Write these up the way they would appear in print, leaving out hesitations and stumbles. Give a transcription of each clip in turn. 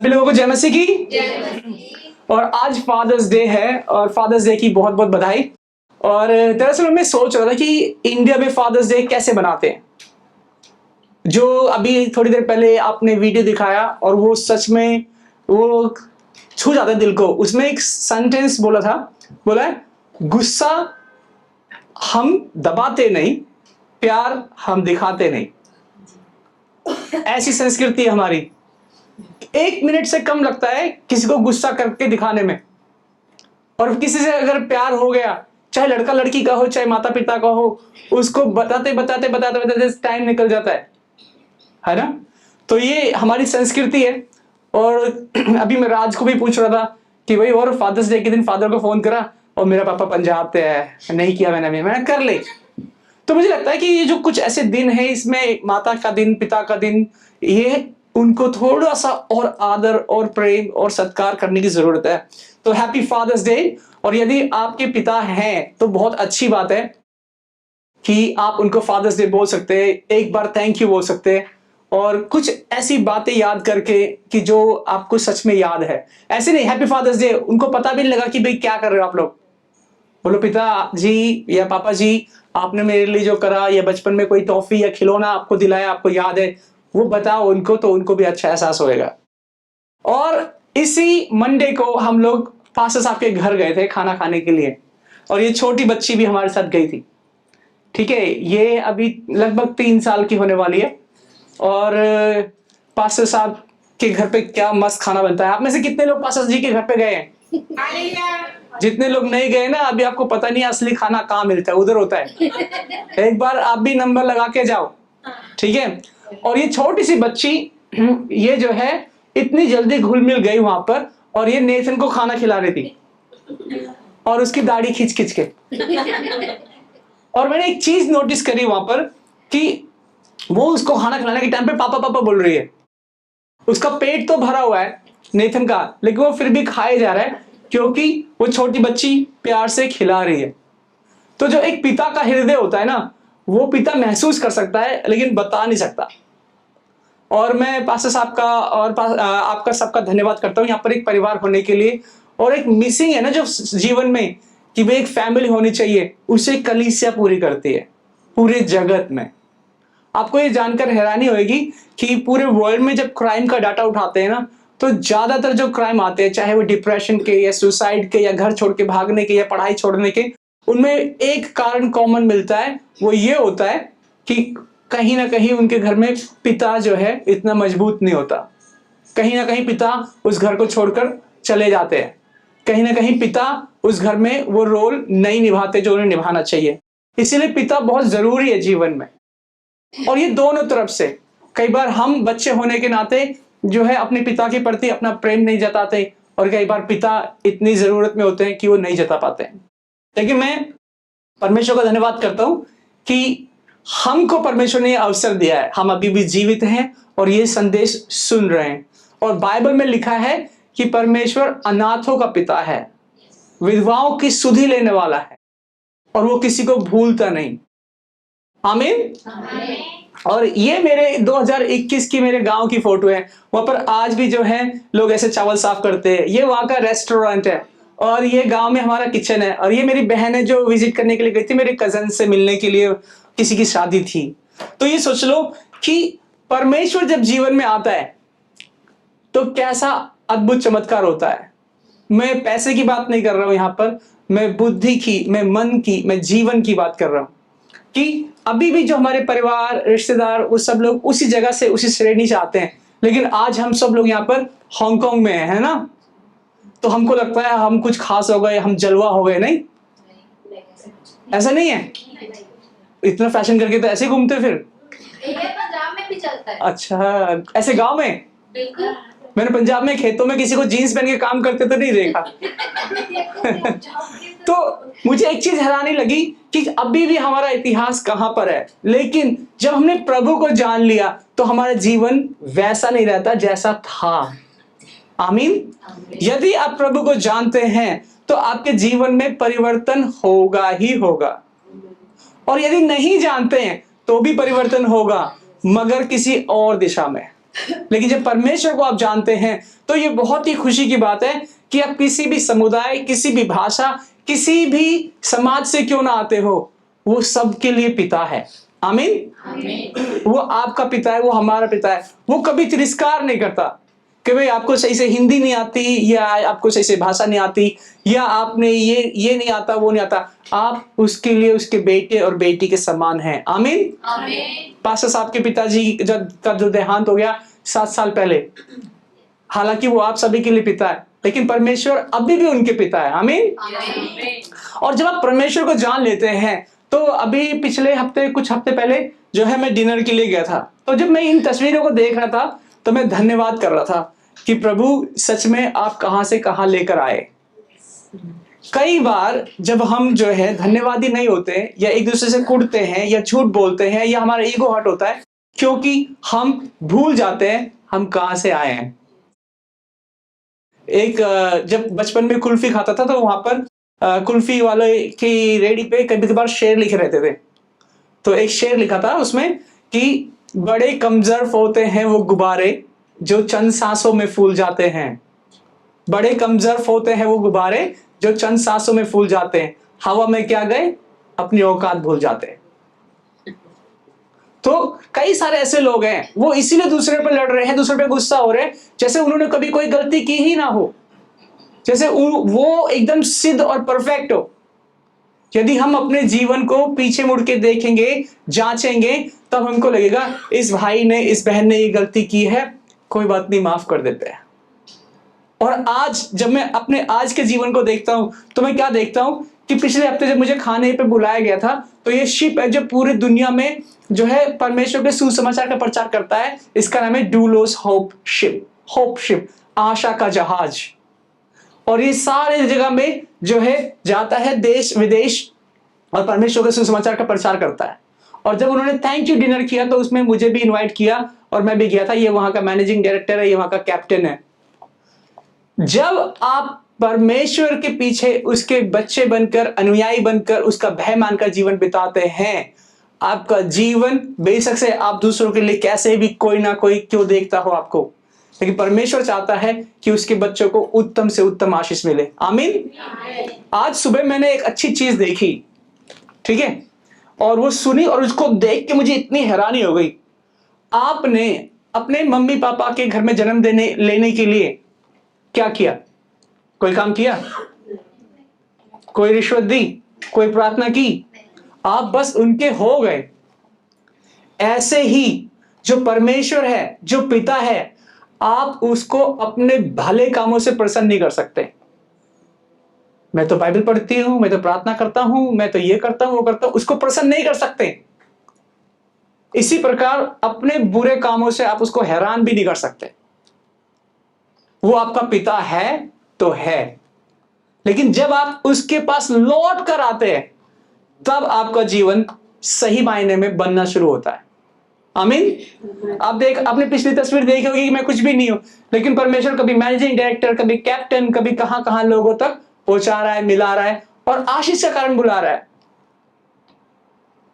सभी लोगों को जय मसीह की। और आज फादर्स डे है और फादर्स डे की बहुत बहुत बधाई। और दरअसल मैं सोच रहा था कि इंडिया में फादर्स डे कैसे बनाते हैं। जो अभी थोड़ी देर पहले आपने वीडियो दिखाया और वो सच में वो छू जाता है दिल को। उसमें एक सेंटेंस बोला है गुस्सा हम दबाते नहीं, प्यार हम दिखाते नहीं। ऐसी संस्कृति है हमारी। 1 मिनट से कम लगता है किसी को गुस्सा करके दिखाने में। और किसी से अगर प्यार हो गया, चाहे लड़का लड़की का हो चाहे माता पिता का हो, उसको बताते बताते बताते बताते टाइम निकल जाता है ना। तो ये हमारी संस्कृति है। और अभी मैं राज को भी पूछ रहा था कि भाई और फादर्स डे के दिन फादर को फोन करा और मेरा पापा पंजाब पे है, नहीं किया मैंने कर ले। तो मुझे लगता है कि ये जो कुछ ऐसे दिन है, इसमें माता का दिन, पिता का दिन, ये उनको थोड़ा सा और आदर और प्रेम और सत्कार करने की जरूरत है। तो हैप्पी फादर्स डे। और यदि आपके पिता हैं तो बहुत अच्छी बात है कि आप उनको फादर्स डे बोल सकते हैं, एक बार थैंक यू बोल सकते हैं और कुछ ऐसी बातें याद करके कि जो आपको सच में याद है। ऐसे नहीं हैप्पी फादर्स डे, उनको पता भी नहीं लगा कि भाई क्या कर रहे हो आप लोग। बोलो पिता जी या पापा जी, आपने मेरे लिए जो करा या बचपन में कोई टॉफी या खिलौना आपको दिलाया, आपको याद है, वो बताओ उनको, तो उनको भी अच्छा एहसास होएगा। और इसी मंडे को हम लोग पास्टर साहब के घर गए थे खाना खाने के लिए और ये छोटी बच्ची भी हमारे साथ गई थी। ठीक है, ये अभी लगभग 3 साल की होने वाली है। और पास्टर साहब के घर पे क्या मस्त खाना बनता है। आप में से कितने लोग पास्टर जी के घर पे गए हैं? जितने लोग नहीं गए ना, अभी आपको पता नहीं असली खाना कहाँ मिलता है, उधर होता है। एक बार आप भी नंबर लगा के जाओ, ठीक है। और ये छोटी सी बच्ची ये जो है इतनी जल्दी घुल मिल गई वहां पर, और ये नेथन को खाना खिला रही थी और उसकी दाढ़ी खींच खींच के। और मैंने एक चीज नोटिस करी वहां पर कि वो उसको खाना खिलाने के टाइम पे पापा पापा बोल रही है। उसका पेट तो भरा हुआ है नेथन का, लेकिन वो फिर भी खाए जा रहा है क्योंकि वो छोटी बच्ची प्यार से खिला रही है। तो जो एक पिता का हृदय होता है ना, वो पिता महसूस कर सकता है लेकिन बता नहीं सकता। और मैं पास्टर साहब का और आपका सबका धन्यवाद करता हूँ यहाँ पर एक परिवार होने के लिए। और एक मिसिंग है ना जो जीवन में कि भाई एक फैमिली होनी चाहिए, उसे कलीसिया पूरी करती है पूरे जगत में। आपको ये जानकर हैरानी होगी कि पूरे वर्ल्ड में जब क्राइम का डाटा उठाते हैं ना, तो ज्यादातर जो क्राइम आते हैं, चाहे वो डिप्रेशन के या सुसाइड के या घर छोड़ के भागने के या पढ़ाई छोड़ने के, उनमें एक कारण कॉमन मिलता है। वो ये होता है कि कहीं ना कहीं उनके घर में पिता जो है इतना मजबूत नहीं होता। कहीं ना कहीं पिता उस घर को छोड़कर चले जाते हैं। कहीं ना कहीं पिता उस घर में वो रोल नहीं निभाते जो उन्हें निभाना चाहिए। इसीलिए पिता बहुत जरूरी है जीवन में। और ये दोनों तरफ से, कई बार हम बच्चे होने के नाते जो है अपने पिता के प्रति अपना प्रेम नहीं जताते, और कई बार पिता इतनी जरूरत में होते हैं कि वो नहीं जता पाते हैं। लेकिन मैं परमेश्वर का धन्यवाद करता हूं कि हमको परमेश्वर ने अवसर दिया है, हम अभी भी जीवित हैं और ये संदेश सुन रहे हैं। और बाइबल में लिखा है कि परमेश्वर अनाथों का पिता है, विधवाओं की सुधि लेने वाला है, और वो किसी को भूलता नहीं। आमीन। और ये मेरे 2021 की मेरे गांव की फोटो है। वहां पर आज भी जो है लोग ऐसे चावल साफ करते हैं। ये वहां का रेस्टोरेंट है और ये गांव में हमारा किचन है। और ये मेरी बहन है जो विजिट करने के लिए गई थी मेरे कजन से मिलने के लिए, किसी की शादी थी। तो ये सोच लो कि परमेश्वर जब जीवन में आता है तो कैसा अद्भुत चमत्कार होता है। मैं पैसे की बात नहीं कर रहा हूं यहां पर, मैं बुद्धि की, मैं मन की, मैं जीवन की बात कर रहा हूं कि अभी भी जो हमारे परिवार रिश्तेदार वो सब लोग उसी जगह से उसी श्रेणी से आते हैं। लेकिन आज हम सब लोग यहाँ पर हांगकांग में है ना, तो हमको लगता है हम कुछ खास हो गए, हम जलवा हो गए। नहीं, ऐसा नहीं है। इतना फैशन करके तो ऐसे घूमते फिर। पंजाब में भी चलता है। अच्छा, ऐसे गांव में? बिल्कुल। मैंने पंजाब में खेतों में किसी को जीन्स पहन के काम करते तो नहीं देखा। तो मुझे एक चीज हैरानी लगी कि अभी भी हमारा इतिहास कहां पर है, लेकिन जब हमने प्रभु को जान लिया तो हमारा जीवन वैसा नहीं रहता जैसा था। आमीन। यदि आप प्रभु को जानते हैं तो आपके जीवन में परिवर्तन होगा ही होगा। और यदि नहीं जानते हैं तो भी परिवर्तन होगा, मगर किसी और दिशा में। लेकिन जब परमेश्वर को आप जानते हैं तो ये बहुत ही खुशी की बात है कि आप किसी भी समुदाय, किसी भी भाषा, किसी भी समाज से क्यों ना आते हो, वो सबके लिए पिता है। आमीन। वो आपका पिता है, वो हमारा पिता है। वो कभी तिरस्कार नहीं करता कि भाई आपको सही से हिंदी नहीं आती, या आपको सही से भाषा नहीं आती, या आपने ये नहीं आता, वो नहीं आता। आप उसके लिए उसके बेटे और बेटी के समान हैं। आमीन। पास्टर साहब के पिताजी का जो देहांत हो गया 7 साल पहले, हालांकि वो आप सभी के लिए पिता है, लेकिन परमेश्वर अभी भी उनके पिता है। आमीन। और जब आप परमेश्वर को जान लेते हैं, तो अभी पिछले हफ्ते, कुछ हफ्ते पहले जो है, मैं डिनर के लिए गया था। तो जब मैं इन तस्वीरों को देख रहा था तो मैं धन्यवाद कर रहा था कि प्रभु सच में आप कहां से कहां लेकर आए। कई बार जब हम जो है धन्यवादी नहीं होते, या एक दूसरे से कुड़ते हैं, या झूठ बोलते हैं, या हमारा ईगो हर्ट होता है, क्योंकि हम भूल जाते हैं हम कहां से आए हैं। जब बचपन में कुल्फी खाता था तो वहां पर कुल्फी वाले की रेडी पे कभी कभार शेर लिखे रहते थे। तो एक शेर लिखा था उसमें कि बड़े कमजोर होते हैं वो गुब्बारे जो चंद सांसों में फूल जाते हैं। बड़े कमजोर होते हैं वो गुब्बारे जो चंद सांसों में फूल जाते हैं, हवा में क्या गए, अपनी औकात भूल जाते हैं। तो कई सारे ऐसे लोग हैं, वो इसीलिए दूसरे पे लड़ रहे हैं, दूसरे पे गुस्सा हो रहे हैं, जैसे उन्होंने कभी कोई गलती की ही ना हो, जैसे वो एकदम सिद्ध और परफेक्ट हो। यदि हम अपने जीवन को पीछे मुड़ के देखेंगे, जांचेंगे, तब हमको लगेगा इस भाई ने, इस बहन ने ये गलती की है, कोई बात नहीं, माफ कर देते हैं। और आज जब मैं अपने आज के जीवन को देखता हूं तो मैं क्या देखता हूं कि पिछले हफ्ते जब मुझे खाने पे बुलाया गया था, तो ये शिप है जो पूरी दुनिया में जो है परमेश्वर के सुसमाचार का प्रचार करता है। इसका नाम है डूलोस होप शिप। होप शिप, आशा का जहाज। और ये सारे जगह में जो है जाता है, देश विदेश, और परमेश्वर के सुसमाचार का प्रचार करता है। और जब उन्होंने थैंक यू डिनर किया तो उसमें मुझे भी इनवाइट किया और मैं भी गया था। ये वहां का मैनेजिंग डायरेक्टर है, ये वहां का कैप्टन है। जब आप परमेश्वर के पीछे उसके बच्चे बनकर, अनुयायी बनकर, उसका भय मानकर जीवन बिताते हैं, आपका जीवन बेशक से आप दूसरों के लिए कैसे भी कोई ना कोई क्यों देखता हो आपको, लेकिन परमेश्वर चाहता है कि उसके बच्चों को उत्तम से उत्तम आशीष मिले। आमीन। आज सुबह मैंने एक अच्छी चीज देखी, ठीक है, और वो सुनी और उसको देख के मुझे इतनी हैरानी हो गई। आपने अपने मम्मी पापा के घर में जन्म लेने के लिए क्या किया? कोई काम किया? कोई रिश्वत दी? कोई प्रार्थना की? आप बस उनके हो गए। ऐसे ही जो परमेश्वर है, जो पिता है, आप उसको अपने भले कामों से प्रसन्न नहीं कर सकते। मैं तो बाइबल पढ़ती हूं, मैं तो प्रार्थना करता हूं, मैं तो ये करता हूं, वो करता हूं, उसको प्रसन्न नहीं कर सकते। इसी प्रकार अपने बुरे कामों से आप उसको हैरान भी नहीं कर सकते। वो आपका पिता है तो है, लेकिन जब आप उसके पास लौट कर आते हैं, तब आपका जीवन सही मायने में बनना शुरू होता है। आमीन। आप आपने पिछली तस्वीर देखी होगी कि मैं कुछ भी नहीं हूं, लेकिन परमेश्वर कभी मैनेजिंग डायरेक्टर, कभी कैप्टन, कभी कहां कहां लोगों तक पहुंचा रहा है, मिला रहा है, और आशीष का कारण बुला रहा है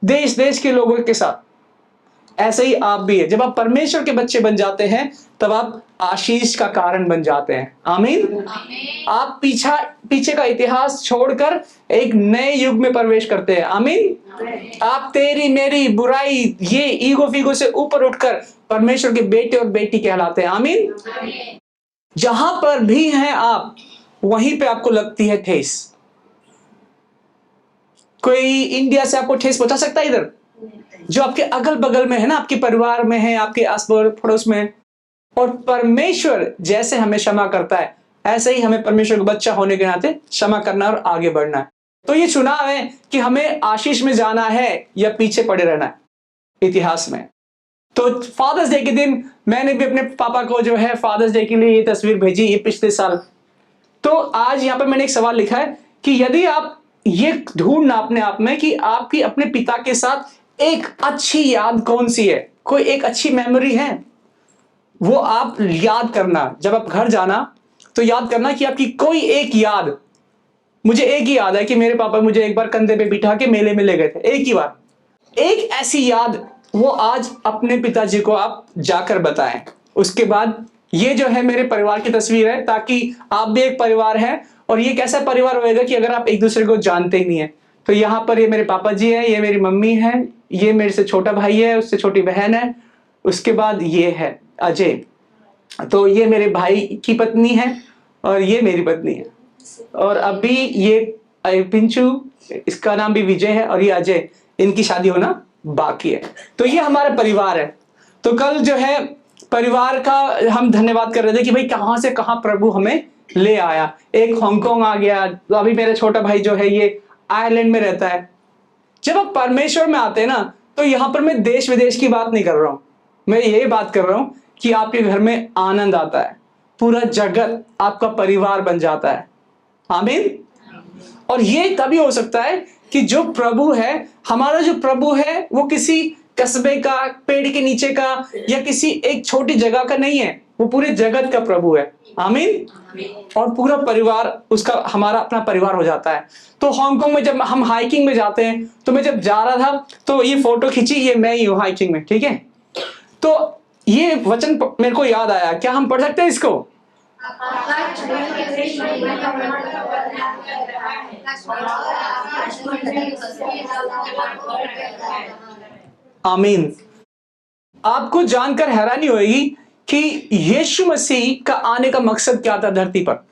देश देश के लोगों के साथ। ऐसे ही आप भी है। जब आप परमेश्वर के बच्चे बन जाते हैं, तब आप आशीष का कारण बन जाते हैं। आमीन। आप पीछे का इतिहास छोड़कर एक नए युग में प्रवेश करते हैं। आमीन। आप तेरी मेरी बुराई, ये ईगो फीगो से ऊपर उठकर परमेश्वर के बेटे और बेटी कहलाते हैं। आमीन। जहां पर भी हैं आप, वहीं पे आपको लगती है ठेस। कोई इंडिया से आपको ठेस पहुंचा सकता है इधर? जो आपके अगल बगल में है ना, आपके परिवार में है, आपके आस पड़ोस में है। और परमेश्वर जैसे हमें क्षमा करता है, ऐसे ही हमें परमेश्वर का बच्चा होने के नाते क्षमा करना और आगे बढ़ना है। तो ये चुनाव है कि हमें आशीष में जाना है या पीछे पड़े रहना है इतिहास में। तो फादर्स डे के दिन मैंने भी अपने पापा को जो है फादर्स डे के लिए ये तस्वीर भेजी, ये पिछले साल। तो आज यहां पर मैंने एक सवाल लिखा है कि यदि आप ये ढूंढना अपने आप में कि आपकी अपने पिता के साथ एक अच्छी याद कौन सी है, कोई एक अच्छी मेमोरी है, वो आप याद करना। जब आप घर जाना तो याद करना कि आपकी कोई एक याद। मुझे एक ही याद है कि मेरे पापा मुझे एक बार कंधे पे बिठा के मेले में ले गए थे, एक ही बार। एक ऐसी याद वो आज अपने पिताजी को आप जाकर बताएं। उसके बाद ये जो है मेरे परिवार की तस्वीर है, ताकि आप भी एक परिवार है। और ये कैसा परिवार होएगा कि अगर आप एक दूसरे को जानते ही नहीं है। तो यहाँ पर ये मेरे पापा जी है, ये मेरी मम्मी है, ये मेरे से छोटा भाई है, उससे छोटी बहन है, उसके बाद ये है अजय। तो ये मेरे भाई की पत्नी है और ये मेरी पत्नी है। और अभी ये पिंचू, इसका नाम भी विजय है, और ये अजय, इनकी शादी होना बाकी है। तो ये हमारा परिवार है। तो कल जो है परिवार का हम धन्यवाद कर रहे थे कि भाई कहां से कहां प्रभु हमें ले आया। एक हांगकांग आ गया, तो अभी मेरा छोटा भाई जो है ये आयरलैंड में रहता है। जब आप परमेश्वर में आते हैं ना, तो यहां पर मैं देश विदेश की बात नहीं कर रहा हूं, मैं ये बात कर रहा हूं कि आपके घर में आनंद आता है, पूरा जगत आपका परिवार बन जाता है। आमीन। और ये तभी हो सकता है कि जो प्रभु है, हमारा जो प्रभु है, वो किसी कस्बे का, पेड़ के नीचे का, या किसी एक छोटी जगह का नहीं है, वो पूरे जगत का प्रभु है। आमीन। और पूरा परिवार उसका, हमारा अपना परिवार हो जाता है। तो हांगकांग में जब हम हाइकिंग में जाते हैं, तो मैं जब जा रहा था तो ये फोटो खींची, ये मैं ही हूं हाइकिंग में, ठीक है। तो ये वचन मेरे को याद आया, क्या हम पढ़ सकते हैं इसको? आमीन। आपको जानकर हैरानी होगी कि यीशु मसीह का आने का मकसद क्या था धरती पर।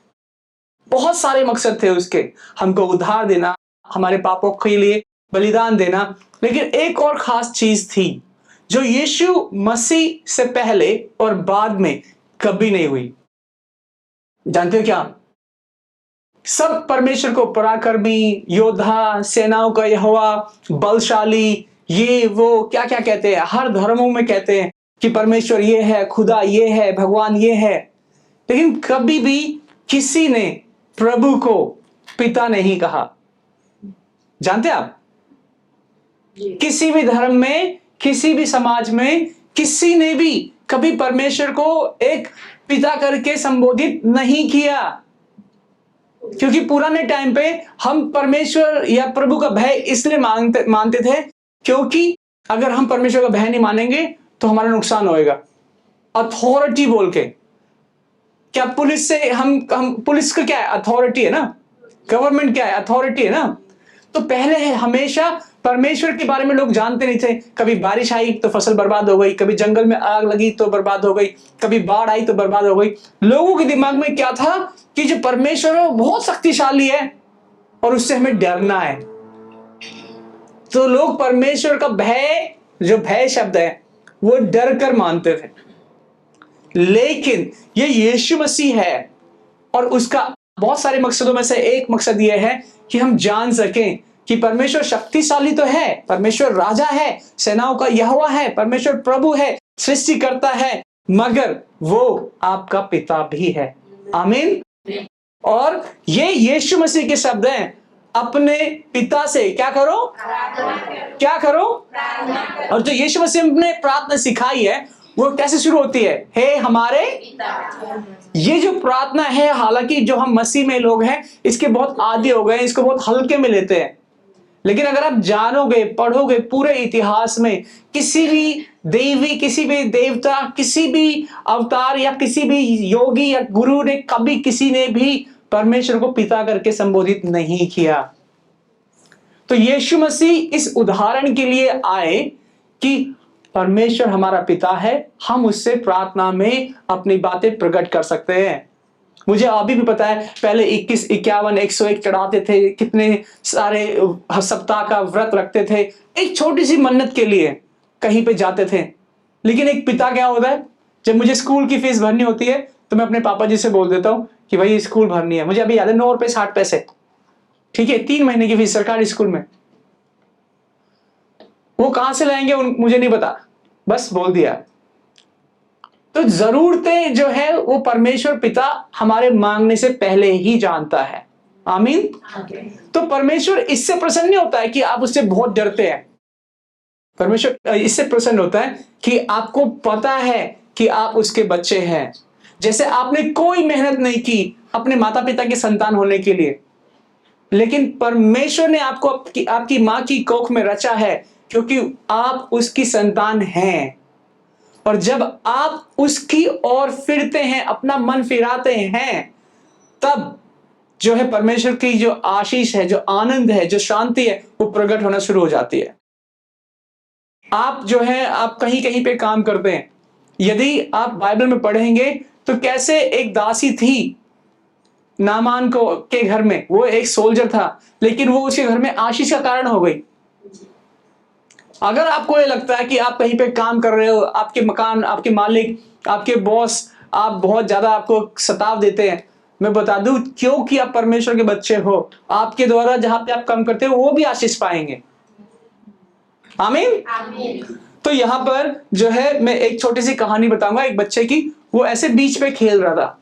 बहुत सारे मकसद थे उसके, हमको उद्धार देना, हमारे पापों के लिए बलिदान देना, लेकिन एक और खास चीज थी जो यीशु मसीह से पहले और बाद में कभी नहीं हुई। जानते हो क्या? सब परमेश्वर को पराक्रमी, योद्धा, सेनाओं का यहोवा, बलशाली, ये वो क्या क्या कहते हैं, हर धर्मों में कहते हैं कि परमेश्वर ये है, खुदा ये है, भगवान ये है। लेकिन कभी भी किसी ने प्रभु को पिता नहीं कहा। जानते हैं आप? किसी भी धर्म में, किसी भी समाज में, किसी ने भी कभी परमेश्वर को एक पिता करके संबोधित नहीं किया। क्योंकि पुराने टाइम पे हम परमेश्वर या प्रभु का भय इसलिए मानते थे क्योंकि अगर हम परमेश्वर का भय नहीं मानेंगे तो हमारा नुकसान होएगा। अथॉरिटी बोल के, क्या पुलिस से हम पुलिस का क्या है? अथॉरिटी है ना। गवर्नमेंट क्या है? अथॉरिटी है ना। तो पहले है हमेशा परमेश्वर के बारे में लोग जानते नहीं थे। कभी बारिश आई तो फसल बर्बाद हो गई, कभी जंगल में आग लगी तो बर्बाद हो गई, कभी बाढ़ आई तो बर्बाद हो गई। लोगों के दिमाग में क्या था कि जो परमेश्वर है वो बहुत शक्तिशाली है और उससे हमें डरना है। तो लोग परमेश्वर का भय, जो भय शब्द है, वो डर कर मानते थे। लेकिन ये यीशु मसीह है और उसका बहुत सारे मकसदों में से एक मकसद यह है कि हम जान सकें कि परमेश्वर शक्तिशाली तो है, परमेश्वर राजा है, सेनाओं का यहोवा है, परमेश्वर प्रभु है, सृष्टि करता है, मगर वो आपका पिता भी है। आमीन। और ये यीशु मसीह के शब्द हैं, अपने पिता से क्या करो? क्या करो? और जो यीशु मसीह ने प्रार्थना सिखाई है वो कैसे शुरू होती है? हे हमारे पिता। ये जो प्रार्थना है, हालांकि जो हम मसीह में लोग हैं इसके बहुत आदी हो गए, इसको बहुत हल्के में लेते हैं। लेकिन अगर आप जानोगे, पढ़ोगे पूरे इतिहास में, किसी भी देवी, किसी भी देवता, किसी भी अवतार या किसी भी योगी या गुरु ने कभी किसी ने भी परमेश्वर को पिता करके संबोधित नहीं किया। तो यीशु मसीह इस उदाहरण के लिए आए कि परमेश्वर हमारा पिता है, हम उससे प्रार्थना में अपनी बातें प्रकट कर सकते हैं। मुझे अभी भी पता है, पहले 21, 51, 101 चढ़ाते थे, कितने सारे सप्ताह का व्रत रखते थे एक छोटी सी मन्नत के लिए, कहीं पे जाते थे। लेकिन एक पिता क्या होता है, जब मुझे स्कूल की फीस भरनी होती है तो मैं अपने पापा जी से बोल देता हूँ कि भाई स्कूल भरनी है। मुझे अभी याद है 9 रुपए 60 पैसे, ठीक है, 3 महीने की फीस सरकारी स्कूल में। वो कहां से लाएंगे मुझे नहीं पता, बस बोल दिया। तो जरूरतें जो है वो परमेश्वर पिता हमारे मांगने से पहले ही जानता है। आमीन। तो परमेश्वर इससे प्रसन्न नहीं होता है कि आप उससे बहुत डरते हैं। परमेश्वर इससे प्रसन्न होता है कि आपको पता है कि आप उसके बच्चे हैं। जैसे आपने कोई मेहनत नहीं की अपने माता पिता के संतान होने के लिए, लेकिन परमेश्वर ने आपको आपकी मां की कोख में रचा है क्योंकि आप उसकी संतान हैं। और जब आप उसकी ओर फिरते हैं, अपना मन फिराते हैं, तब जो है परमेश्वर की जो आशीष है, जो आनंद है, जो शांति है, वो प्रकट होना शुरू हो जाती है। आप जो है, आप कहीं कहीं पे काम करते हैं, यदि आप बाइबल में पढ़ेंगे तो कैसे एक दासी थी नामान को के घर में, वो एक सोल्जर था, लेकिन वो उसके घर में आशीष का कारण हो गई। अगर आपको ये लगता है कि आप कहीं पे काम कर रहे हो, आपके मकान, आपके मालिक, आपके बॉस आप बहुत ज्यादा आपको सताव देते हैं, मैं बता दूं, क्योंकि आप परमेश्वर के बच्चे हो, आपके द्वारा जहां पे आप काम करते हो वो भी आशीष पाएंगे। आमीन। तो यहां पर जो है मैं एक छोटी सी कहानी बताऊंगा एक बच्चे की। वो ऐसे बीच पे खेल रहा था।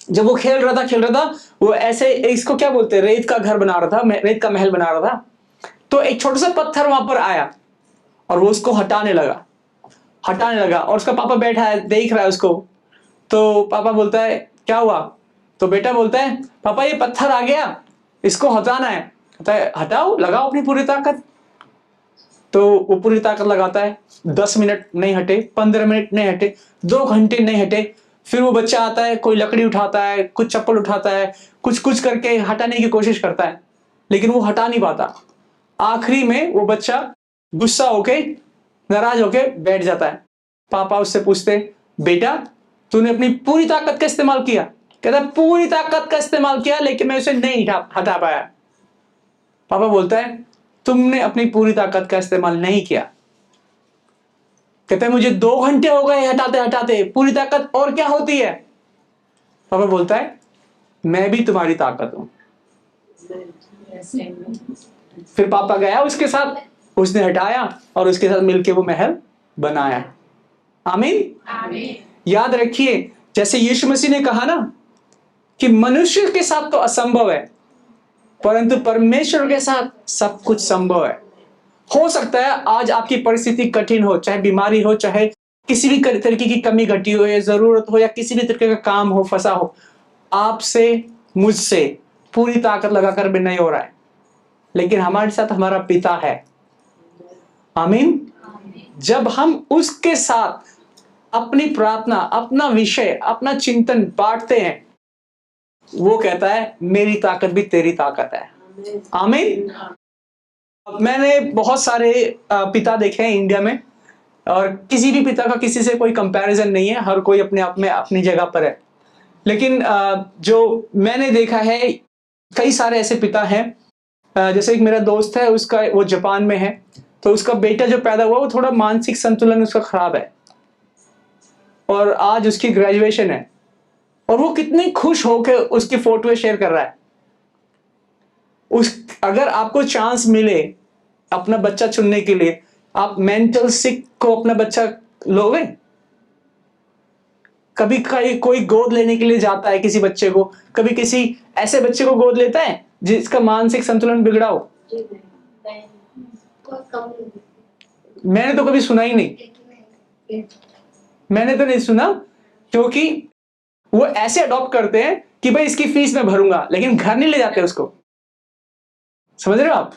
जब वो खेल रहा था, वो ऐसे, इसको क्या बोलते हैं, रेत का घर बना रहा था, रेत का महल बना रहा था। तो एक छोटा सा पत्थर वहां पर आया और वो उसको हटाने लगा और उसका पापा बैठा है, देख रहा है उसको। तो पापा बोलता है क्या हुआ? तो बेटा बोलता है पापा ये पत्थर आ गया, इसको हटाना है। कहता है हटाओ, लगाओ अपनी पूरी ताकत। तो वो पूरी ताकत लगाता है, 10 मिनट नहीं हटे, 15 मिनट नहीं हटे, 2 घंटे नहीं हटे। फिर वो बच्चा आता है, कोई लकड़ी उठाता है, कुछ चप्पल उठाता है, कुछ करके हटाने की कोशिश करता है, लेकिन वो हटा नहीं पाता। आखिरी में वो बच्चा गुस्सा होके, नाराज होके बैठ जाता है। पापा उससे पूछते बेटा तूने अपनी पूरी ताकत का इस्तेमाल किया? कहता है पूरी ताकत का इस्तेमाल किया, लेकिन मैं उसे नहीं हटा पाया। पापा बोलता है तुमने अपनी पूरी ताकत का इस्तेमाल नहीं किया। कहते हैं मुझे 2 घंटे हो गए हटाते हटाते, पूरी ताकत और क्या होती है? पापा बोलता है मैं भी तुम्हारी ताकत हूं। फिर पापा गया उसके साथ, उसने हटाया और उसके साथ मिलके वो महल बनाया। आमीन। याद रखिए, जैसे यीशु मसीह ने कहा ना कि मनुष्य के साथ तो असंभव है, परंतु परमेश्वर के साथ सब कुछ संभव है। हो सकता है आज आपकी परिस्थिति कठिन हो, चाहे बीमारी हो, चाहे किसी भी तरीके की कमी घटी हो, या जरूरत हो, या किसी भी तरीके का काम हो, फंसा हो, आपसे मुझसे पूरी ताकत लगाकर भी नहीं हो रहा है, लेकिन हमारे साथ हमारा पिता है। आमीन। जब हम उसके साथ अपनी प्रार्थना, अपना विषय, अपना चिंतन बांटते हैं, वो कहता है मेरी ताकत भी तेरी ताकत है। आमीन। मैंने बहुत सारे पिता देखे हैं इंडिया में, और किसी भी पिता का किसी से कोई कंपैरिजन नहीं है, हर कोई अपने आप में अपनी जगह पर है। लेकिन जो मैंने देखा है, कई सारे ऐसे पिता हैं, जैसे एक मेरा दोस्त है, उसका वो जापान में है, तो उसका बेटा जो पैदा हुआ वो थोड़ा मानसिक संतुलन उसका खराब है, और आज उसकी ग्रेजुएशन है, और वो कितने खुश होकर उसकी फोटो शेयर कर रहा है। अगर आपको चांस मिले अपना बच्चा चुनने के लिए, आप मेंटल सिक को अपना बच्चा लोगे? कभी कोई गोद लेने के लिए जाता है किसी बच्चे को, कभी किसी ऐसे बच्चे को गोद लेता है जिसका मानसिक संतुलन बिगड़ा हो? मैंने तो कभी सुना ही नहीं, मैंने तो नहीं सुना, क्योंकि वो ऐसे अडॉप्ट करते हैं कि भाई इसकी फीस मैं भरूंगा, लेकिन घर नहीं ले जाते उसको। समझ रहे हो आप?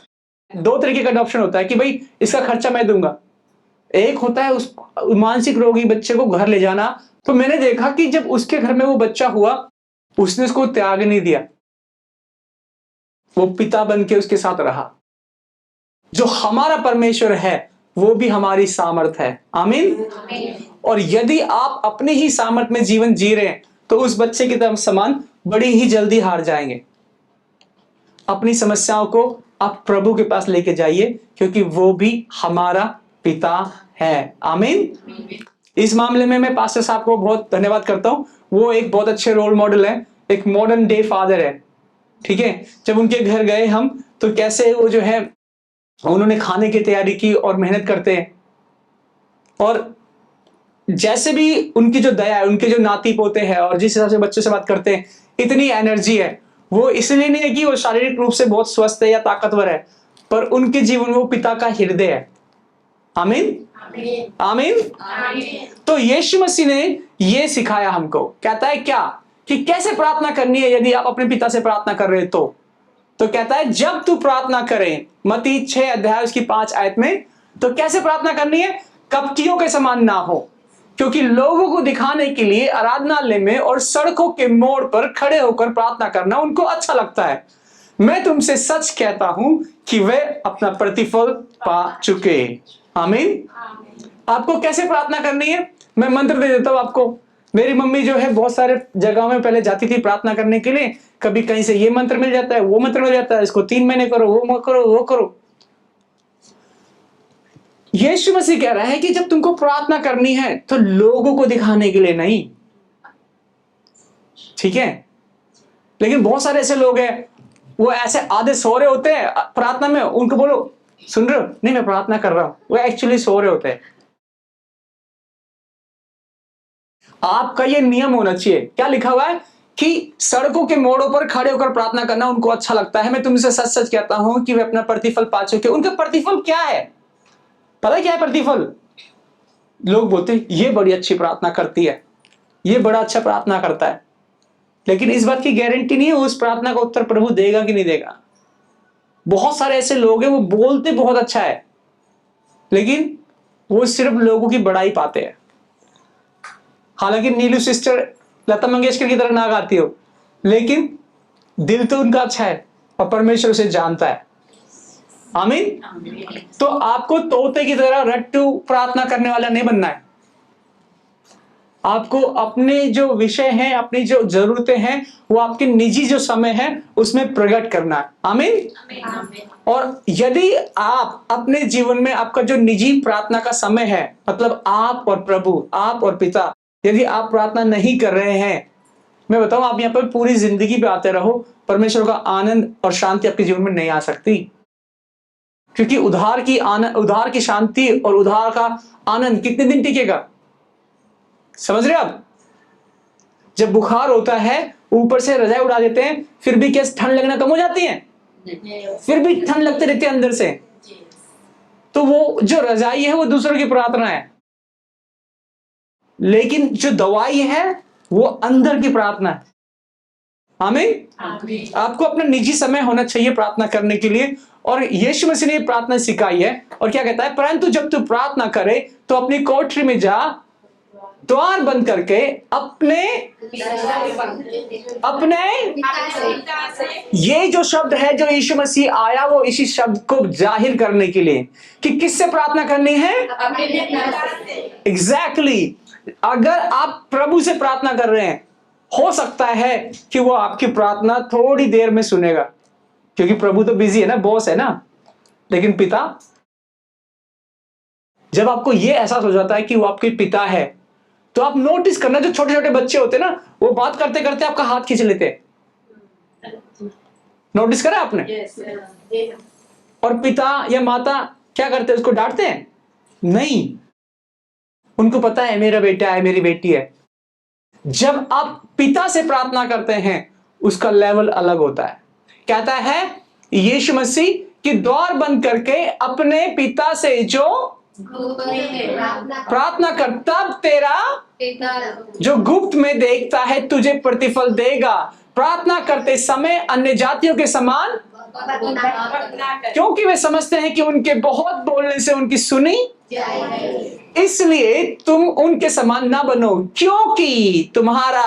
2 तरीके का अडॉप्शन होता है कि भाई इसका खर्चा मैं दूंगा। एक होता है उस मानसिक रोगी बच्चे को घर ले जाना। तो मैंने देखा कि जब उसके घर में वो बच्चा हुआ, उसने उसको त्याग नहीं दिया, वो पिता बन के उसके साथ रहा। जो हमारा परमेश्वर है वो भी हमारी सामर्थ है। आमीन। और यदि आप अपने ही सामर्थ में जीवन जी रहे हैं, तो उस बच्चे की तरह समान बड़ी ही जल्दी हार जाएंगे। अपनी समस्याओं को आप प्रभु के पास लेके जाइए, क्योंकि वो भी हमारा पिता है। आमीन। इस मामले में मैं पास्टर साहब को बहुत धन्यवाद करता हूं, वो एक बहुत अच्छे रोल मॉडल है, एक मॉडर्न डे फादर है। ठीक है, जब उनके घर गए हम, तो कैसे वो जो है उन्होंने खाने की तैयारी की और मेहनत करते हैं, और जैसे भी उनकी जो दया है, उनके जो नाती पोते हैं, और जिस हिसाब से बच्चों से बात करते हैं, इतनी एनर्जी है। वो इसलिए नहीं है कि वो शारीरिक रूप से बहुत स्वस्थ है या ताकतवर है, पर उनके जीवन में वो पिता का हृदय है। आमीन। आमीन। तो यीशु मसीह ने ये सिखाया हमको, कहता है क्या कि कैसे प्रार्थना करनी है यदि आप अपने पिता से प्रार्थना कर रहे हो। तो कहता है जब तू प्रार्थना करे, मत्ती 6 अध्याय उसकी 5 आयत में, तो कैसे प्रार्थना करनी है? कपटियों के समान ना हो। क्योंकि लोगों को दिखाने के लिए आराधनालय में और सड़कों के मोड़ पर खड़े होकर प्रार्थना करना उनको अच्छा लगता है। मैं तुमसे सच कहता हूं कि वे अपना प्रतिफल पा चुके। आमीन। आपको कैसे प्रार्थना करनी है? मैं मंत्र दे देता हूं आपको। मेरी मम्मी जो है बहुत सारे जगहों में पहले जाती थी प्रार्थना करने के लिए। कभी कहीं से ये मंत्र मिल जाता है, वो मंत्र मिल जाता है, इसको 3 महीने करो, वो करो, वो करो। यीशु मसीह कह रहा है कि जब तुमको प्रार्थना करनी है तो लोगों को दिखाने के लिए नहीं, ठीक है? लेकिन बहुत सारे ऐसे लोग हैं, वो ऐसे आधे सो रहे होते हैं प्रार्थना में। उनको बोलो सुन रहे हो? नहीं, मैं प्रार्थना कर रहा हूं। वो एक्चुअली सो रहे होते हैं। आपका ये नियम होना चाहिए। क्या लिखा हुआ है कि सड़कों के मोड़ों पर खड़े होकर प्रार्थना करना उनको अच्छा लगता है। मैं तुमसे सच सच कहता हूं कि वे अपना प्रतिफल पा चुके। उनका प्रतिफल क्या है? पता है क्या है प्रतिफल? लोग बोलते हैं ये बड़ी अच्छी प्रार्थना करती है, ये बड़ा अच्छा प्रार्थना करता है, लेकिन इस बात की गारंटी नहीं है उस प्रार्थना का उत्तर प्रभु देगा कि नहीं देगा। बहुत सारे ऐसे लोग हैं, वो बोलते बहुत अच्छा है, लेकिन वो सिर्फ लोगों की बड़ाई पाते हैं। हालांकि नीलू सिस्टर लता मंगेशकर की तरह ना गाती हो, लेकिन दिल तो उनका अच्छा है और परमेश्वर उसे जानता है। आमीन। तो आपको तोते की तरह रट्टू प्रार्थना करने वाला नहीं बनना है। आपको अपने जो विषय हैं, अपनी जो जरूरतें हैं, वो आपके निजी जो समय है उसमें प्रकट करना है। आमीन। और यदि आप अपने जीवन में आपका जो निजी प्रार्थना का समय है, मतलब आप और प्रभु, आप और पिता, यदि आप प्रार्थना नहीं कर रहे हैं, मैं बताऊं आप यहां पर पूरी जिंदगी पे आते रहो, परमेश्वर का आनंद और शांति आपके जीवन में नहीं आ सकती। क्योंकि उधार की शांति और उधार का आनंद कितने दिन टिकेगा? समझ रहे आप? जब बुखार होता है ऊपर से रजाई उड़ा देते हैं, फिर भी क्या ठंड लगना कम हो जाती है? फिर भी ठंड लगते रहती है अंदर से। तो वो जो रजाई है वो दूसरों की प्रार्थना है, लेकिन जो दवाई है वो अंदर की प्रार्थना है। आमीन। आपको अपना निजी समय होना चाहिए प्रार्थना करने के लिए, और यीशु मसीह ने प्रार्थना सिखाई है। और क्या कहता है? परंतु जब तू प्रार्थना करे तो अपनी कोठरी में जा, द्वार बंद करके अपने ये जो शब्द है जो यीशु मसीह आया वो इसी शब्द को जाहिर करने के लिए कि किससे प्रार्थना करनी है? एग्जैक्टली। अगर आप प्रभु से प्रार्थना कर रहे हैं, हो सकता है कि वो आपकी प्रार्थना थोड़ी देर में सुनेगा, क्योंकि प्रभु तो बिजी है ना, बॉस है ना। लेकिन पिता, जब आपको ये एहसास हो जाता है कि वो आपके पिता है, तो आप नोटिस करना, जो छोटे छोटे बच्चे होते हैं ना, वो बात करते करते आपका हाथ खींच लेते हैं। नोटिस करा आपने? और पिता या माता क्या करते हैं? उसको डांटते हैं? नहीं, उनको पता है मेरा बेटा है, मेरी बेटी है। जब आप पिता से प्रार्थना करते हैं उसका लेवल अलग होता है। कहता है यीशु मसीह कि द्वार बंद करके अपने पिता से जो प्रार्थना कर, तब तेरा जो गुप्त में देखता है तुझे प्रतिफल देगा। प्रार्थना करते समय अन्य जातियों के समान, क्योंकि वे समझते हैं कि उनके बहुत बोलने से उनकी सुनी, इसलिए तुम उनके समान ना बनो, क्योंकि तुम्हारा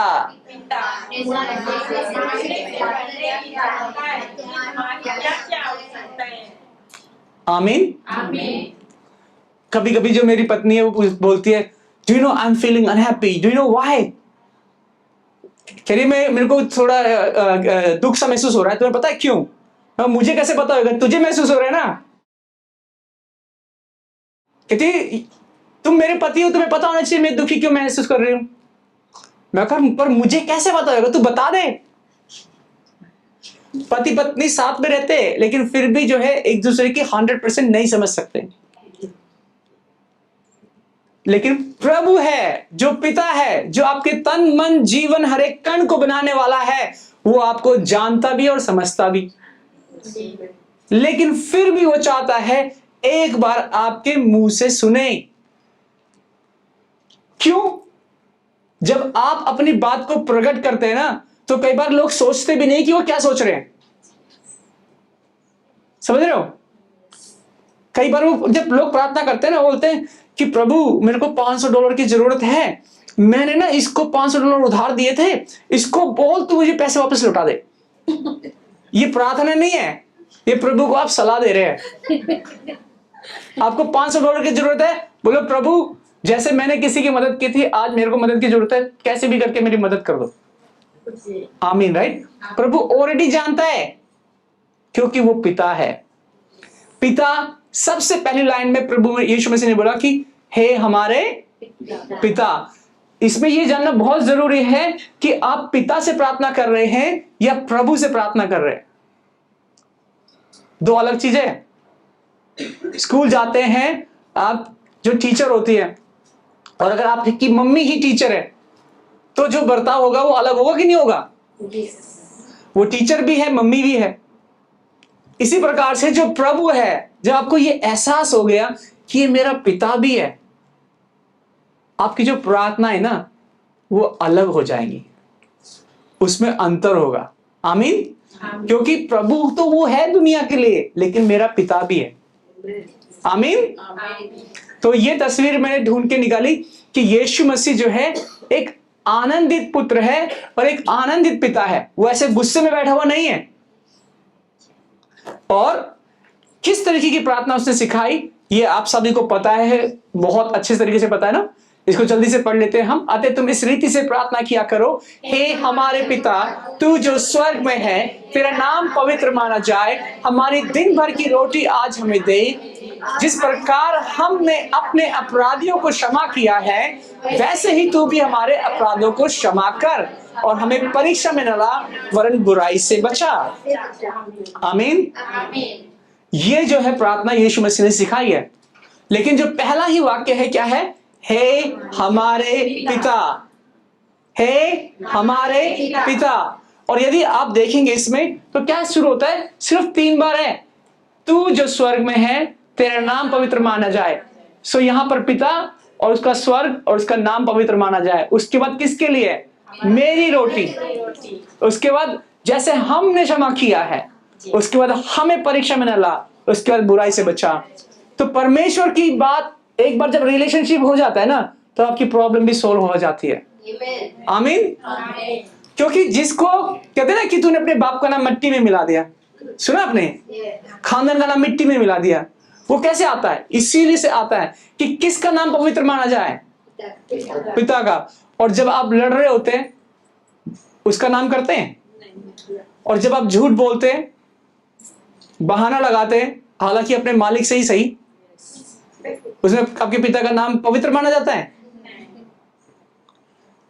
आमीन। कभी कभी जो मेरी पत्नी है वो बोलती है, do you know I am feeling unhappy, do you know why? कह रही मेरे को थोड़ा दुख सा महसूस हो रहा है। तुम्हें पता है क्यों? मुझे कैसे पता होगा? तुझे महसूस हो रहा है ना। कहती तुम मेरे पति हो, तुम्हें पता होना चाहिए मैं दुखी क्यों महसूस कर रही हूं। मैं कहा पर मुझे कैसे पता होगा? तू बता दे। पति पत्नी साथ में रहते हैं, लेकिन फिर भी जो है एक दूसरे की 100% नहीं समझ सकते। लेकिन प्रभु है, जो पिता है, जो आपके तन मन जीवन हर एक कण को बनाने वाला है, वो आपको जानता भी और समझता भी। लेकिन फिर भी वो चाहता है एक बार आपके मुंह से सुने। क्यों? जब आप अपनी बात को प्रकट करते हैं ना, तो कई बार लोग सोचते भी नहीं कि वो क्या सोच रहे हैं। समझ रहे हो? कई बार वो जब लोग प्रार्थना करते हैं ना, बोलते हैं कि प्रभु मेरे को $500 की जरूरत है, मैंने ना इसको $500 उधार दिए थे, इसको बोल तू मुझे पैसे वापस लौटा दे। ये प्रार्थना नहीं है, ये प्रभु को आप सलाह दे रहे हैं। आपको $500 की जरूरत है, बोलो प्रभु जैसे मैंने किसी की मदद की थी, आज मेरे को मदद की जरूरत है, कैसे भी करके मेरी मदद कर दो। आमीन, राइट। प्रभु ऑलरेडी जानता है, क्योंकि वो पिता है। पिता, सबसे पहली लाइन में प्रभु यीशु मसीह ने बोला कि हे हमारे पिता। इसमें यह जानना बहुत जरूरी है कि आप पिता से प्रार्थना कर रहे हैं या प्रभु से प्रार्थना कर रहे हैं। दो अलग चीजें। स्कूल जाते हैं आप, जो टीचर होती है, और अगर आपकी मम्मी ही टीचर है तो जो बर्ताव होगा वो अलग होगा कि नहीं होगा? वो टीचर भी है, मम्मी भी है। इसी प्रकार से जो प्रभु है, जब आपको ये एहसास हो गया कि ये मेरा पिता भी है, आपकी जो प्रार्थना है ना वो अलग हो जाएंगी, उसमें अंतर होगा। आमीन। क्योंकि प्रभु तो वो है दुनिया के लिए, लेकिन मेरा पिता भी है। आमीन। तो ये तस्वीर मैंने ढूंढ के निकाली कि यीशु मसीह जो है एक आनंदित पुत्र है और एक आनंदित पिता है। वो ऐसे गुस्से में बैठा हुआ नहीं है। और किस तरीके की प्रार्थना उसने सिखाई ये आप सभी को पता है, बहुत अच्छे तरीके से पता है ना। इसको जल्दी से पढ़ लेते हैं हम। अतः तुम इस रीति से प्रार्थना किया करो, हे हमारे पिता तू जो स्वर्ग में है, तेरा नाम पवित्र माना जाए, हमारी दिन भर की रोटी आज हमें दे, जिस प्रकार हमने अपने अपराधियों को क्षमा किया है वैसे ही तू भी हमारे अपराधों को क्षमा कर, और हमें परीक्षा में न ला वरन बुराई से बचा। आमीन। ये जो है प्रार्थना यीशु मसीह ने सिखाई है। लेकिन जो पहला ही वाक्य है क्या है? हे हमारे पिता, हे हमारे पिता। और यदि आप देखेंगे इसमें तो क्या शुरू होता है? सिर्फ 3 बार है, तू जो स्वर्ग में है तेरा नाम पवित्र माना जाए। सो यहां पर पिता और उसका स्वर्ग और उसका नाम पवित्र माना जाए। उसके बाद किसके लिए? मेरी रोटी। उसके बाद जैसे हमने क्षमा किया है, उसके बाद हमें परीक्षा में न ला, उसके बाद बुराई से बचा। तो परमेश्वर की बात एक बार जब रिलेशनशिप हो जाता है ना, तो आपकी प्रॉब्लम भी सोल्व हो जाती है। आमीन। क्योंकि जिसको कहते ना कि तूने अपने बाप का नाम मिट्टी में मिला दिया, सुना आपने? खानदान का नाम मिट्टी में मिला दिया। वो कैसे आता है? इसीलिए से आता है कि किसका नाम पवित्र माना जाए? पिता का। और जब आप लड़ रहे होते हैं उसका नाम करते हैं, और जब आप झूठ बोलते हैं, बहाना लगाते हैं, हालांकि अपने मालिक से ही सही, उसमें आपके पिता का नाम पवित्र माना जाता है?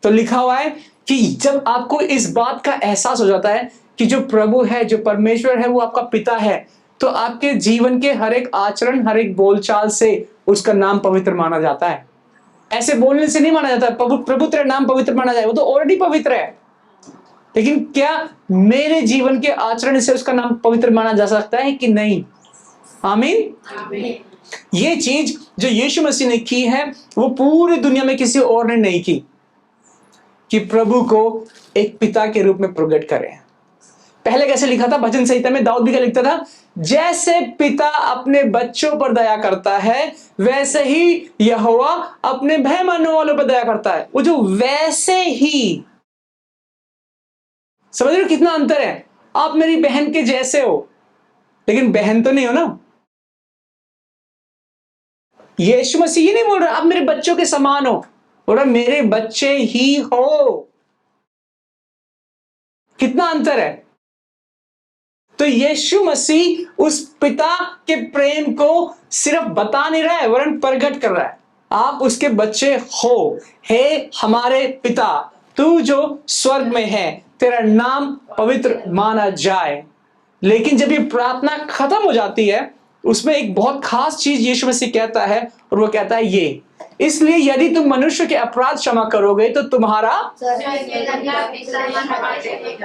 तो लिखा हुआ है कि जब आपको इस बात का एहसास हो जाता है कि जो प्रभु है, जो परमेश्वर है, वो आपका पिता है, तो आपके जीवन के हर एक आचरण, हर एक बोलचाल से उसका नाम पवित्र माना जाता है। ऐसे बोलने से नहीं माना जाता प्रभु तेरा नाम पवित्र माना जाए, वो तो ऑलरेडी पवित्र है। लेकिन क्या मेरे जीवन के आचरण से उसका नाम पवित्र माना जा सकता है कि नहीं? आमीन। ये चीज जो यीशु मसीह ने की है वो पूरी दुनिया में किसी और ने नहीं की, कि प्रभु को एक पिता के रूप में प्रकट करें। पहले कैसे लिखा था भजन संहिता में? दाऊद भी क्या लिखता था? जैसे पिता अपने बच्चों पर दया करता है वैसे ही यहोवा अपने भय मानने वालों पर दया करता है। वो जो वैसे ही, समझ रहे हो कितना अंतर है? आप मेरी बहन के जैसे हो, लेकिन बहन तो नहीं हो ना। यीशु मसीह ये नहीं बोल रहा आप मेरे बच्चों के समान हो, बोल रहा मेरे बच्चे ही हो। कितना अंतर है? तो यीशु मसीह उस पिता के प्रेम को सिर्फ बता नहीं रहा है, वरन प्रकट कर रहा है। आप उसके बच्चे हो। हे हमारे पिता तू जो स्वर्ग में है, तेरा नाम पवित्र माना जाए। लेकिन जब ये प्रार्थना खत्म हो जाती है, उसमें एक बहुत खास चीज यीशु मसीह कहता है, और वो कहता है ये, इसलिए यदि तुम मनुष्य के अपराध क्षमा करोगे तो तुम्हारा,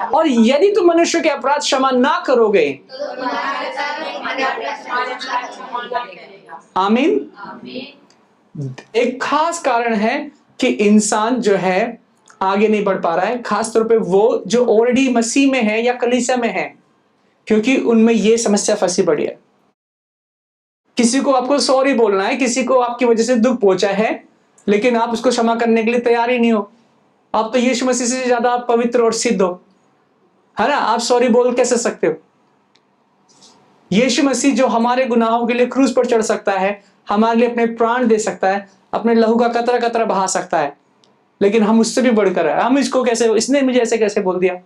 और यदि तुम मनुष्य के अपराध क्षमा ना करोगे, आमीन। एक खास कारण है कि इंसान जो है आगे नहीं बढ़ पा रहा है, खासतौर पे वो जो ऑलरेडी मसीह में है या कलीसिया में है, क्योंकि उनमें ये समस्या फंसी पड़ी है। किसी को आपको सॉरी बोलना है, किसी को आपकी वजह से दुख पहुंचा है, लेकिन आप उसको क्षमा करने के लिए तैयार ही नहीं हो। आप तो यीशु मसीह से ज्यादा पवित्र और सिद्ध हो, है ना? आप सॉरी बोल कैसे सकते हो? यीशु मसीह जो हमारे गुनाहों के लिए क्रूस पर चढ़ सकता है, हमारे लिए अपने प्राण दे सकता है, अपने लहू का कतरा कतरा बहा सकता है, लेकिन हम उससे भी बढ़कर है। हम इसको कैसे, इसने मुझे ऐसे कैसे बोल दिया?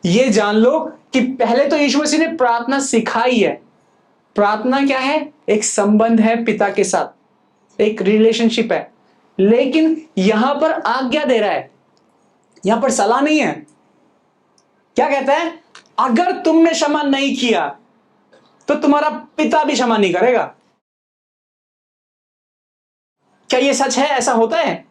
ये जान लो कि पहले तो यीशु मसीह ने प्रार्थना सिखाई है। प्रार्थना क्या है? एक संबंध है पिता के साथ, एक रिलेशनशिप है, लेकिन यहां पर आज्ञा दे रहा है, यहां पर सलाह नहीं है। क्या कहता है? अगर तुमने क्षमा नहीं किया तो तुम्हारा पिता भी क्षमा नहीं करेगा। क्या ये सच है? ऐसा होता है?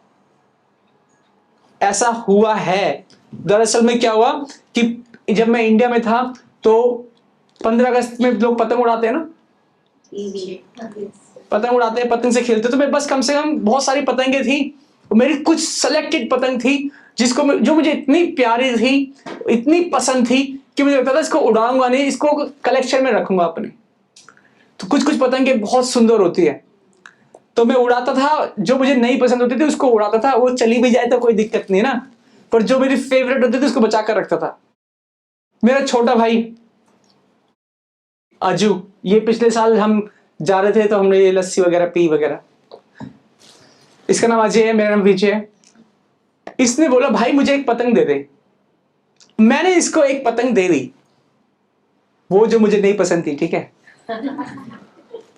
ऐसा हुआ है। दरअसल में क्या हुआ कि जब मैं इंडिया में था तो 15 अगस्त में लोग पतंग उड़ाते हैं ना, पतंग उड़ाते हैं, पतंग से खेलते, तो मैं बस कम से कम बहुत सारी पतंगें थी, मेरी कुछ सेलेक्टेड पतंग थी जो मुझे इतनी प्यारी थी, इतनी पसंद थी कि मुझे लगता था इसको उड़ाऊंगा नहीं, इसको कलेक्शन में रखूंगा अपने। तो कुछ कुछ पतंगें बहुत सुंदर होती है, तो मैं उड़ाता था। जो मुझे नहीं पसंद होती थी उसको उड़ाता था, वो चली भी जाए तो कोई दिक्कत नहीं ना, पर जो मेरी फेवरेट होती थी उसको बचा कर रखता था। मेरा छोटा भाई अजू, ये पिछले साल हम जा रहे थे तो हमने ये लस्सी वगैरह पी वगैरह। इसका नाम अजय है, मेरा नाम विजय है। इसने बोला भाई मुझे एक पतंग दे दे। मैंने इसको एक पतंग दे दी, वो जो मुझे नहीं पसंद थी, ठीक है।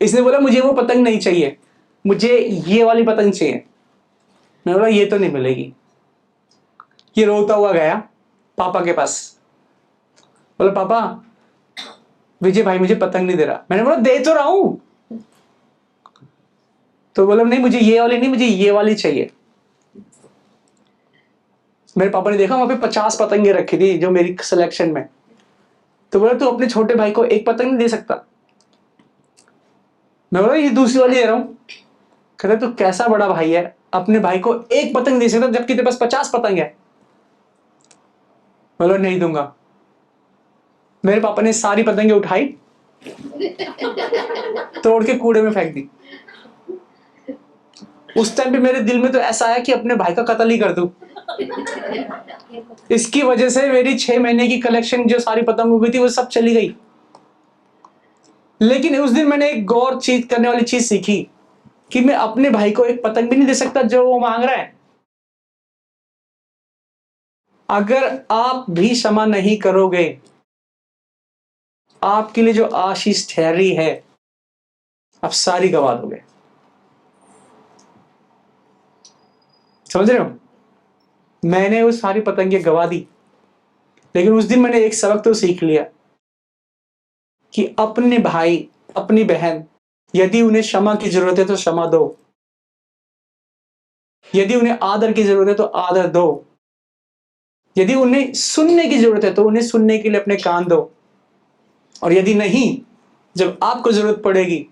इसने बोला मुझे वो पतंग नहीं चाहिए, मुझे ये वाली पतंग चाहिए। मैं बोला ये तो नहीं मिलेगी। ये रोता हुआ गया पापा के पास, बोला पापा विजय भाई मुझे पतंग नहीं दे रहा। मैंने बोला दे तो रहा हूं। तो बोला नहीं मुझे ये वाली नहीं, मुझे ये वाली चाहिए। मेरे पापा ने देखा वहां पे 50 पतंगे रखी थी जो मेरी सिलेक्शन में। तो बोला तू अपने छोटे भाई को एक पतंग नहीं दे सकता? मैं बोला ये दूसरी वाली दे रहा हूं। कहते तू कैसा बड़ा भाई है, अपने भाई को एक पतंग दे सकता जबकि तेरे पास 50 पतंग है? बोला नहीं दूंगा। मेरे पापा ने सारी पतंगे उठाई, तोड़ के कूड़े में फेंक दी। उस टाइम पे मेरे दिल में तो ऐसा आया कि अपने भाई का कत्ल ही कर दूं। इसकी वजह से मेरी 6 महीने की कलेक्शन जो सारी पतंग हुई थी वो सब चली गई। लेकिन उस दिन मैंने एक गौर चीज करने वाली चीज सीखी कि मैं अपने भाई को एक पतंग भी नहीं दे सकता जो वो मांग रहा है। अगर आप भी क्षमा नहीं करोगे, आपके लिए जो आशीष ठहरी है आप सारी गवा दोगे। समझ रहे हो? मैंने वो सारी पतंगे गवा दी, लेकिन उस दिन मैंने एक सबक तो सीख लिया कि अपने भाई अपनी बहन यदि उन्हें क्षमा की जरूरत है तो क्षमा दो, यदि उन्हें आदर की जरूरत है तो आदर दो, यदि उन्हें सुनने की जरूरत है तो उन्हें सुनने के लिए अपने कान दो, और यदि नहीं, जब आपको जरूरत पड़ेगी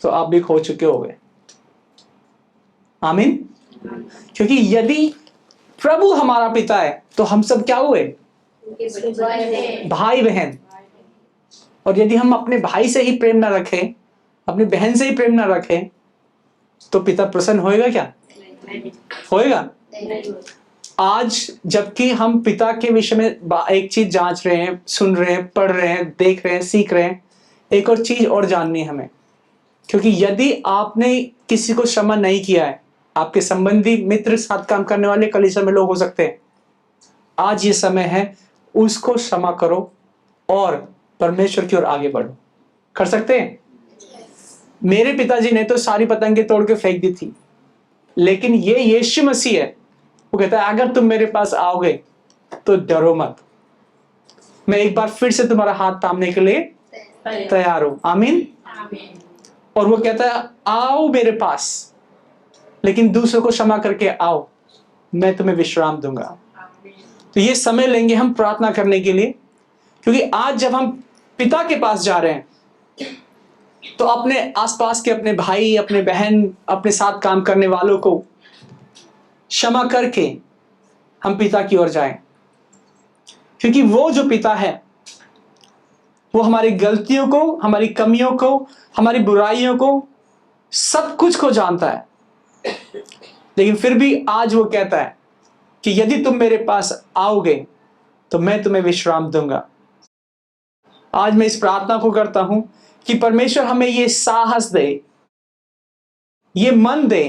तो आप भी खो चुके होंगे। आमीन। क्योंकि यदि प्रभु हमारा पिता है तो हम सब क्या हुए? भाई बहन। और यदि हम अपने भाई से ही प्रेम ना रखें, अपनी बहन से ही प्रेम ना रखें, तो पिता प्रसन्न होएगा क्या? होएगा? आज जबकि हम पिता के विषय में एक चीज जांच रहे हैं, सुन रहे हैं, पढ़ रहे हैं, देख रहे हैं, सीख रहे हैं, एक और चीज और जाननी है हमें। क्योंकि यदि आपने किसी को क्षमा नहीं किया है, आपके संबंधी, मित्र, साथ काम करने वाले, कलीसिया में लोग हो सकते हैं, आज ये समय है उसको क्षमा करो और परमेश्वर की ओर आगे बढ़ो। कर सकते हैं? मेरे पिताजी ने तो सारी पतंगे तोड़ के फेंक दी थी, लेकिन ये यीशु मसीह है, वो कहता है अगर तुम मेरे पास आओगे तो डरो मत, मैं एक बार फिर से तुम्हारा हाथ थामने के लिए तैयार हूं। आमीन। और वो कहता है आओ मेरे पास, लेकिन दूसरों को क्षमा करके आओ, मैं तुम्हें विश्राम दूंगा। तो ये समय लेंगे हम प्रार्थना करने के लिए, क्योंकि आज जब हम पिता के पास जा रहे हैं तो अपने आसपास के अपने भाई, अपने बहन, अपने साथ काम करने वालों को क्षमा करके हम पिता की ओर जाएं। क्योंकि वो जो पिता है वो हमारी गलतियों को, हमारी कमियों को, हमारी बुराइयों को, सब कुछ को जानता है। लेकिन फिर भी आज वो कहता है कि यदि तुम मेरे पास आओगे तो मैं तुम्हें विश्राम दूंगा। आज मैं इस प्रार्थना को करता हूं कि परमेश्वर हमें ये साहस दे, ये मन दे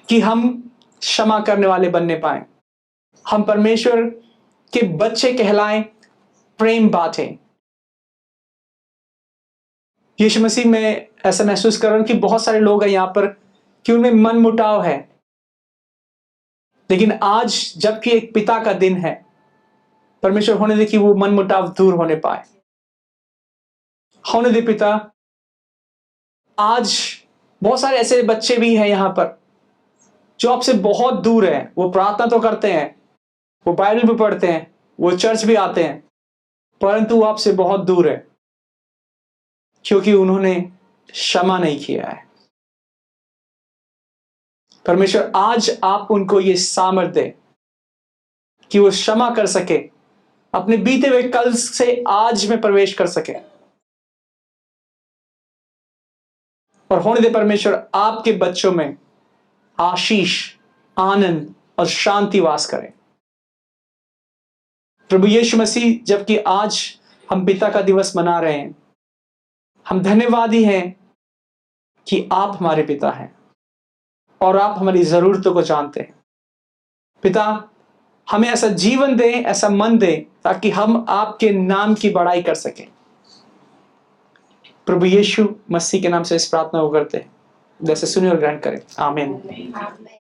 कि हम क्षमा करने वाले बनने पाए, हम परमेश्वर के बच्चे कहलाएं, प्रेम बांटें। यीशु मसीह में ऐसा महसूस कर रहा हूं कि बहुत सारे लोग हैं यहां पर कि उनमें मन मुटाव है, लेकिन आज जबकि एक पिता का दिन है, परमेश्वर होने दे कि वो मन मुटाव दूर होने पाए। होने दे पिता। आज बहुत सारे ऐसे बच्चे भी हैं यहां पर जो आपसे बहुत दूर हैं। वो प्रार्थना तो करते हैं, वो बाइबल भी पढ़ते हैं, वो चर्च भी आते हैं, परंतु वो आपसे बहुत दूर है क्योंकि उन्होंने क्षमा नहीं किया है। परमेश्वर आज आप उनको ये सामर्थ्य दे कि वो क्षमा कर सके, अपने बीते हुए कल से आज में प्रवेश कर सके, और होने दे परमेश्वर आपके बच्चों में आशीष, आनंद और शांति वास करे। प्रभु यीशु मसीह, जबकि आज हम पिता का दिवस मना रहे हैं, हम धन्यवादी हैं कि आप हमारे पिता हैं और आप हमारी जरूरतों को जानते हैं। पिता, हमें ऐसा जीवन दें, ऐसा मन दें ताकि हम आपके नाम की बड़ाई कर सकें। प्रभु यीशु मसीह के नाम से इस प्रार्थना को करते हैं, जैसे सुनिए और ग्रहण करें। आमीन।